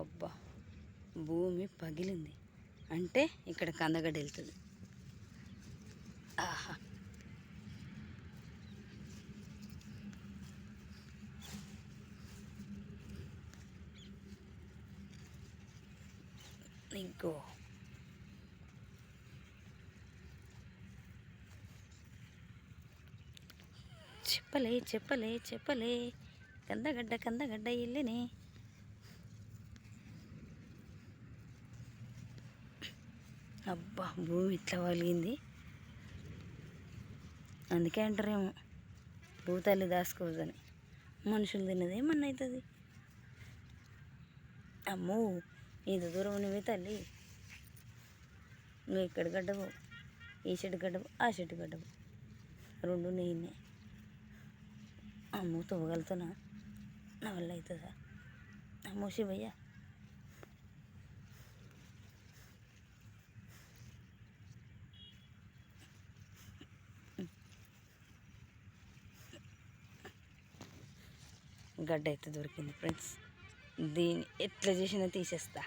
అబ్బా, భూమి పగిలింది అంటే ఇక్కడ కందగడ్డ వెళ్తుంది. ఆహా, ఇంకో చెప్పలే చెప్పలే చెప్పలే, కందగడ్డ కందగడ్డ ఇల్లుని. అబ్బా, భూమి ఇట్లా వలిగింది. అందుకే అంటారేమో భూతల్లి దాచుకోవద్దని. మనుషులు తిన్నది ఏమన్నా అవుతుంది. అమ్మో, ఇంత దూరం నువ్వే తల్లి. నువ్వు ఎక్కడ గడ్డవు, ఈ చెట్టు గడ్డవు, ఆ చెట్టు గడ్డవు, రెండు నేనే. అమ్మో, తవ్వగలుగుతానా? నా వల్ల అవుతుందా? అమ్మో శివయ్య, గడ్డ అయితే దొరికింది ఫ్రెండ్స్. దీన్ని ఎట్లా చేసినా తీసేస్తా.